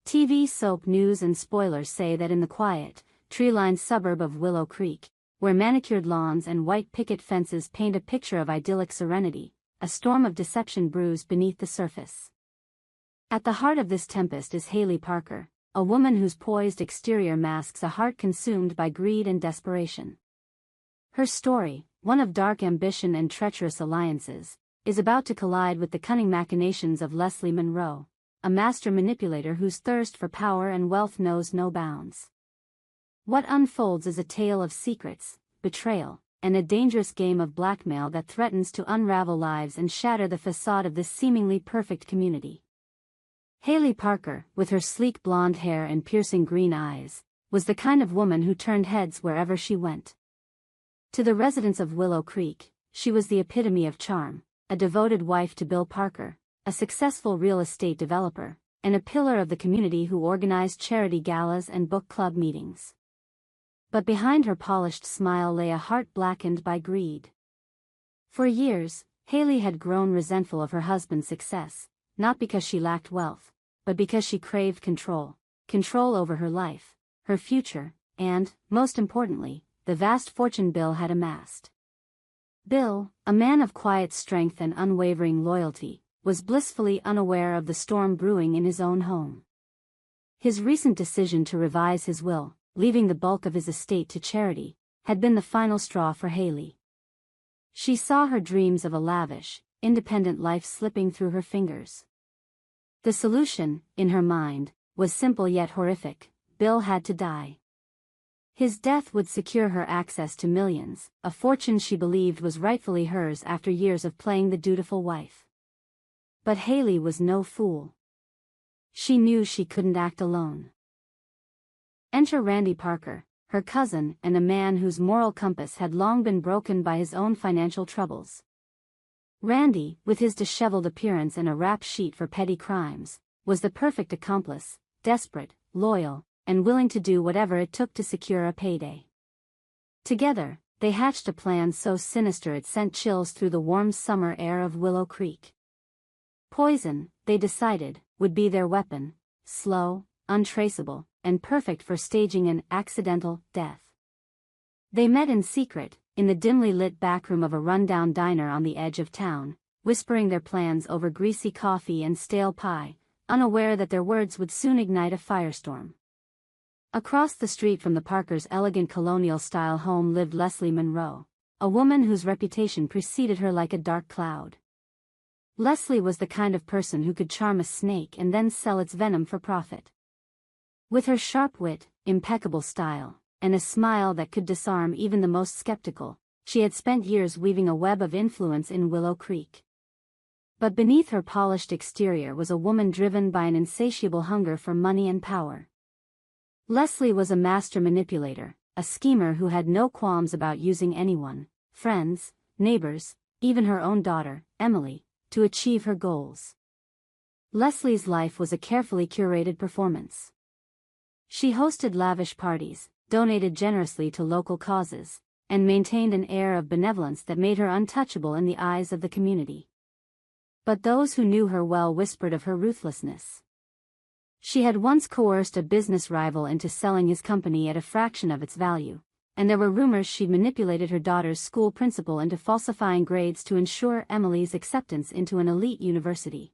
TV soap news and spoilers say that in the quiet, tree-lined suburb of Willow Creek, where manicured lawns and white picket fences paint a picture of idyllic serenity, a storm of deception brews beneath the surface. At the heart of this tempest is Haley Parker, a woman whose poised exterior masks a heart consumed by greed and desperation. Her story, one of dark ambition and treacherous alliances, is about to collide with the cunning machinations of Leslie Monroe, a master manipulator whose thirst for power and wealth knows no bounds. What unfolds is a tale of secrets, betrayal, and a dangerous game of blackmail that threatens to unravel lives and shatter the facade of this seemingly perfect community. Haley Parker, with her sleek blonde hair and piercing green eyes, was the kind of woman who turned heads wherever she went. To the residents of Willow Creek, she was the epitome of charm, a devoted wife to Bill Parker, a successful real estate developer, and a pillar of the community who organized charity galas and book club meetings. But behind her polished smile lay a heart blackened by greed. For years, Haley had grown resentful of her husband's success, not because she lacked wealth, but because she craved control over her life, her future, and, most importantly, the vast fortune Bill had amassed. Bill, a man of quiet strength and unwavering loyalty, was blissfully unaware of the storm brewing in his own home. His recent decision to revise his will, leaving the bulk of his estate to charity, had been the final straw for Haley. She saw her dreams of a lavish, independent life slipping through her fingers. The solution, in her mind, was simple yet horrific: Bill had to die. His death would secure her access to millions, a fortune she believed was rightfully hers after years of playing the dutiful wife. But Haley was no fool. She knew she couldn't act alone. Enter Randy Parker, her cousin and a man whose moral compass had long been broken by his own financial troubles. Randy, with his disheveled appearance and a rap sheet for petty crimes, was the perfect accomplice, desperate, loyal, and willing to do whatever it took to secure a payday. Together, they hatched a plan so sinister it sent chills through the warm summer air of Willow Creek. Poison, they decided, would be their weapon, slow, untraceable, and perfect for staging an accidental death. They met in secret, in the dimly lit backroom of a rundown diner on the edge of town, whispering their plans over greasy coffee and stale pie, unaware that their words would soon ignite a firestorm. Across the street from the Parkers' elegant colonial-style home lived Leslie Monroe, a woman whose reputation preceded her like a dark cloud. Leslie was the kind of person who could charm a snake and then sell its venom for profit. With her sharp wit, impeccable style, and a smile that could disarm even the most skeptical, she had spent years weaving a web of influence in Willow Creek. But beneath her polished exterior was a woman driven by an insatiable hunger for money and power. Leslie was a master manipulator, a schemer who had no qualms about using anyone, friends, neighbors, even her own daughter, Emily, to achieve her goals. Leslie's life was a carefully curated performance. She hosted lavish parties, donated generously to local causes, and maintained an air of benevolence that made her untouchable in the eyes of the community. But those who knew her well whispered of her ruthlessness. She had once coerced a business rival into selling his company at a fraction of its value, and there were rumors she'd manipulated her daughter's school principal into falsifying grades to ensure Emily's acceptance into an elite university.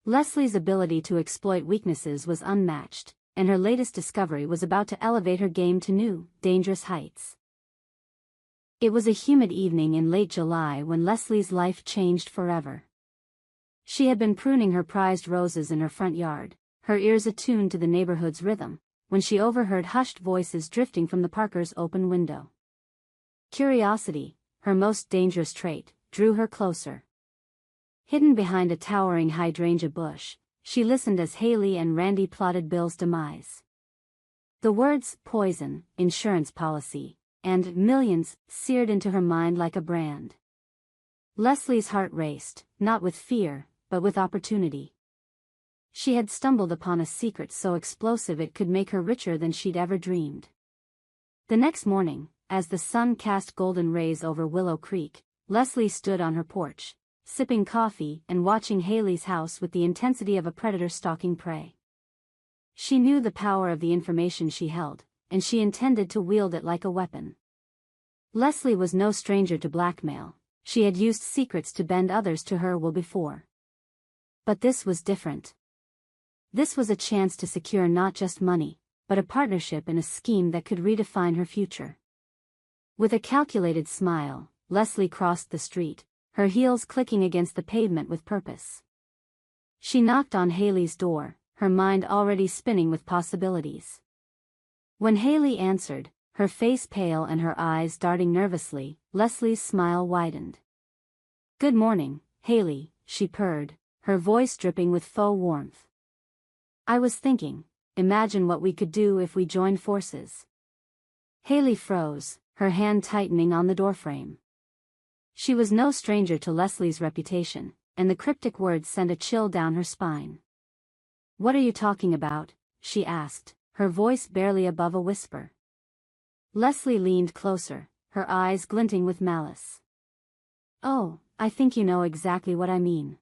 Leslie's ability to exploit weaknesses was unmatched, and her latest discovery was about to elevate her game to new, dangerous heights. It was a humid evening in late July when Leslie's life changed forever. She had been pruning her prized roses in her front yard, her ears attuned to the neighborhood's rhythm, when she overheard hushed voices drifting from the Parkers' open window. Curiosity, her most dangerous trait, drew her closer. Hidden behind a towering hydrangea bush, she listened as Haley and Randy plotted Bill's demise. The words poison, insurance policy, and millions seared into her mind like a brand. Leslie's heart raced, not with fear, but with opportunity. She had stumbled upon a secret so explosive it could make her richer than she'd ever dreamed. The next morning, as the sun cast golden rays over Willow Creek, Leslie stood on her porch, sipping coffee and watching Haley's house with the intensity of a predator stalking prey. She knew the power of the information she held, and she intended to wield it like a weapon. Leslie was no stranger to blackmail. She had used secrets to bend others to her will before. But this was different. This was a chance to secure not just money, but a partnership in a scheme that could redefine her future. With a calculated smile, Leslie crossed the street, her heels clicking against the pavement with purpose. She knocked on Haley's door, her mind already spinning with possibilities. When Haley answered, her face pale and her eyes darting nervously, Leslie's smile widened. "Good morning, Haley," she purred, her voice dripping with faux warmth. "I was thinking, imagine what we could do if we joined forces." Haley froze, her hand tightening on the doorframe. She was no stranger to Leslie's reputation, and the cryptic words sent a chill down her spine. "What are you talking about?" she asked, her voice barely above a whisper. Leslie leaned closer, her eyes glinting with malice. "Oh, I think you know exactly what I mean.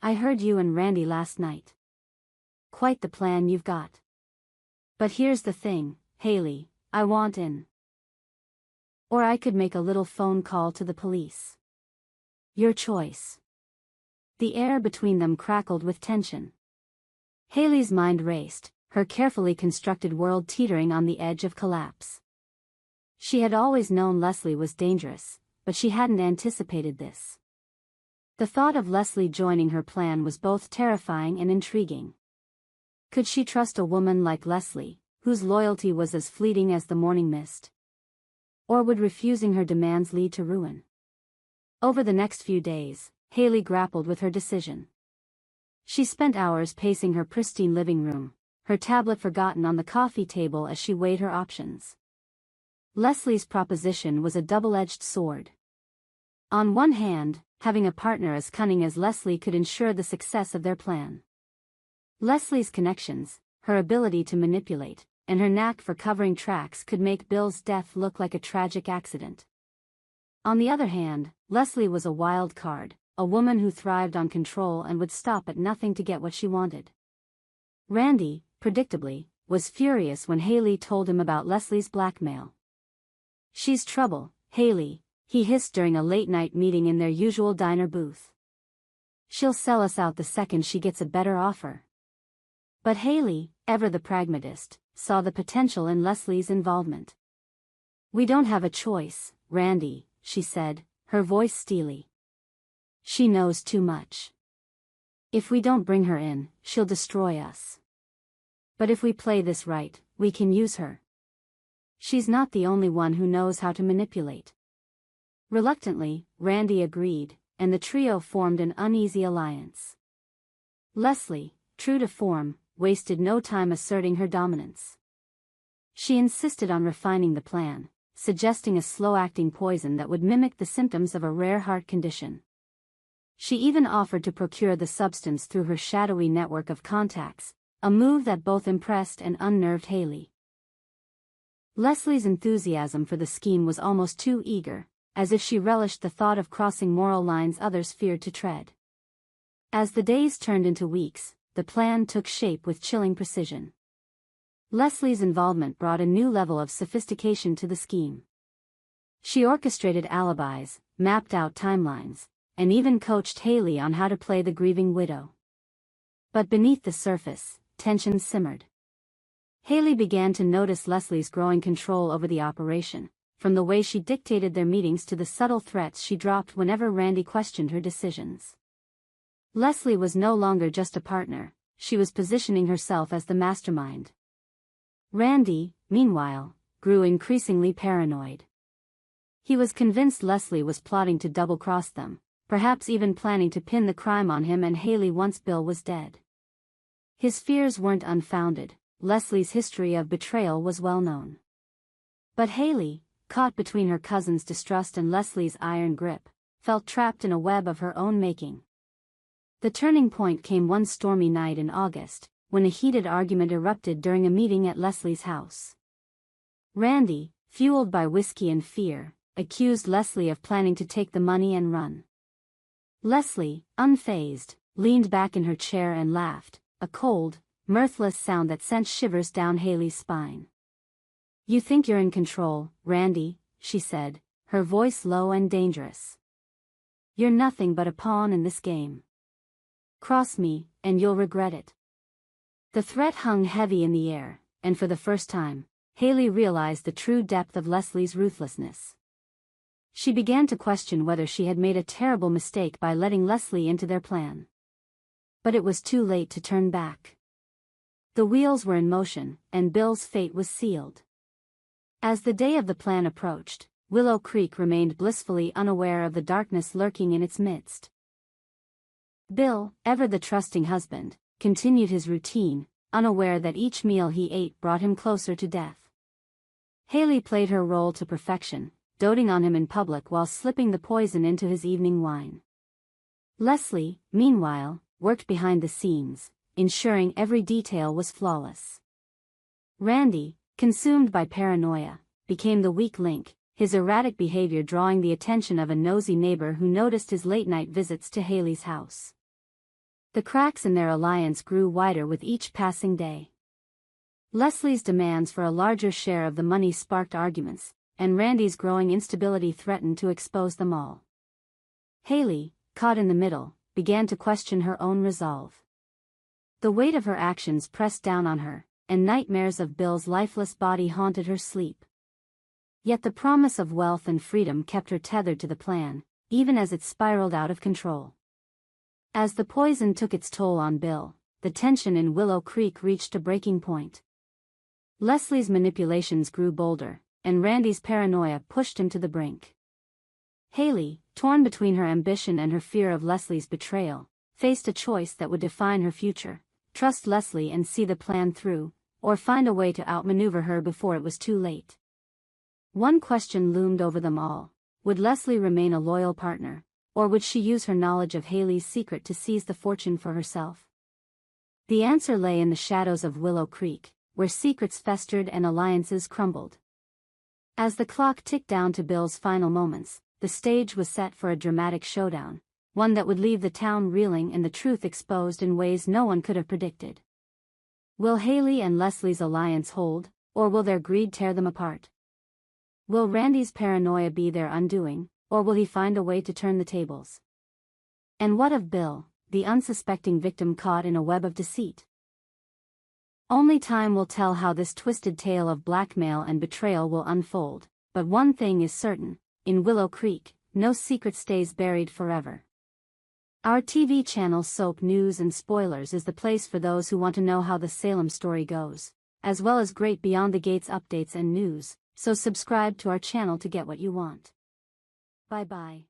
I heard you and Randy last night. Quite the plan you've got. But here's the thing, Haley, I want in. Or I could make a little phone call to the police. Your choice." The air between them crackled with tension. Haley's mind raced, her carefully constructed world teetering on the edge of collapse. She had always known Leslie was dangerous, but she hadn't anticipated this. The thought of Leslie joining her plan was both terrifying and intriguing. Could she trust a woman like Leslie, whose loyalty was as fleeting as the morning mist? Or would refusing her demands lead to ruin? Over the next few days, Haley grappled with her decision. She spent hours pacing her pristine living room, her tablet forgotten on the coffee table as she weighed her options. Leslie's proposition was a double-edged sword. On one hand, having a partner as cunning as Leslie could ensure the success of their plan. Leslie's connections, her ability to manipulate, and her knack for covering tracks could make Bill's death look like a tragic accident. On the other hand, Leslie was a wild card, a woman who thrived on control and would stop at nothing to get what she wanted. Randy, predictably, was furious when Haley told him about Leslie's blackmail. "She's trouble, Haley," he hissed during a late-night meeting in their usual diner booth. "She'll sell us out the second she gets a better offer." But Haley, ever the pragmatist, saw the potential in Leslie's involvement. "We don't have a choice, Randy," she said, her voice steely. "She knows too much. If we don't bring her in, she'll destroy us. But if we play this right, we can use her. She's not the only one who knows how to manipulate." Reluctantly, Randy agreed, and the trio formed an uneasy alliance. Leslie, true to form, wasted no time asserting her dominance. She insisted on refining the plan, suggesting a slow-acting poison that would mimic the symptoms of a rare heart condition. She even offered to procure the substance through her shadowy network of contacts, a move that both impressed and unnerved Haley. Leslie's enthusiasm for the scheme was almost too eager, as if she relished the thought of crossing moral lines others feared to tread. As the days turned into weeks, the plan took shape with chilling precision. Leslie's involvement brought a new level of sophistication to the scheme. She orchestrated alibis, mapped out timelines, and even coached Haley on how to play the grieving widow. But beneath the surface, tension simmered. Haley began to notice Leslie's growing control over the operation, from the way she dictated their meetings to the subtle threats she dropped whenever Randy questioned her decisions. Leslie was no longer just a partner, she was positioning herself as the mastermind. Randy, meanwhile, grew increasingly paranoid. He was convinced Leslie was plotting to double-cross them, perhaps even planning to pin the crime on him and Haley once Bill was dead. His fears weren't unfounded. Leslie's history of betrayal was well known. But Haley, caught between her cousin's distrust and Leslie's iron grip, felt trapped in a web of her own making. The turning point came one stormy night in August, when a heated argument erupted during a meeting at Leslie's house. Randy, fueled by whiskey and fear, accused Leslie of planning to take the money and run. Leslie, unfazed, leaned back in her chair and laughed, a cold, mirthless sound that sent shivers down Haley's spine. "You think you're in control, Randy," she said, her voice low and dangerous. "You're nothing but a pawn in this game. Cross me, and you'll regret it." The threat hung heavy in the air, and for the first time, Haley realized the true depth of Leslie's ruthlessness. She began to question whether she had made a terrible mistake by letting Leslie into their plan. But it was too late to turn back. The wheels were in motion, and Bill's fate was sealed. As the day of the plan approached, Willow Creek remained blissfully unaware of the darkness lurking in its midst. Bill, ever the trusting husband, continued his routine, unaware that each meal he ate brought him closer to death. Haley played her role to perfection, doting on him in public while slipping the poison into his evening wine. Leslie, meanwhile, worked behind the scenes, ensuring every detail was flawless. Randy, consumed by paranoia, became the weak link, his erratic behavior drawing the attention of a nosy neighbor who noticed his late-night visits to Haley's house. The cracks in their alliance grew wider with each passing day. Leslie's demands for a larger share of the money sparked arguments, and Randy's growing instability threatened to expose them all. Haley, caught in the middle, began to question her own resolve. The weight of her actions pressed down on her, and nightmares of Bill's lifeless body haunted her sleep. Yet the promise of wealth and freedom kept her tethered to the plan, even as it spiraled out of control. As the poison took its toll on Bill, the tension in Willow Creek reached a breaking point. Leslie's manipulations grew bolder, and Randy's paranoia pushed him to the brink. Haley, torn between her ambition and her fear of Leslie's betrayal, faced a choice that would define her future: trust Leslie and see the plan through, or find a way to outmaneuver her before it was too late. One question loomed over them all: would Leslie remain a loyal partner, or would she use her knowledge of Haley's secret to seize the fortune for herself? The answer lay in the shadows of Willow Creek, where secrets festered and alliances crumbled. As the clock ticked down to Bill's final moments, the stage was set for a dramatic showdown, one that would leave the town reeling and the truth exposed in ways no one could have predicted. Will Haley and Leslie's alliance hold, or will their greed tear them apart? Will Randy's paranoia be their undoing, or will he find a way to turn the tables? And what of Bill, the unsuspecting victim caught in a web of deceit? Only time will tell how this twisted tale of blackmail and betrayal will unfold, but one thing is certain: in Willow Creek, no secret stays buried forever. Our TV channel Soap News and Spoilers is the place for those who want to know how the Salem story goes, as well as great Beyond the Gates updates and news, so subscribe to our channel to get what you want. Bye-bye.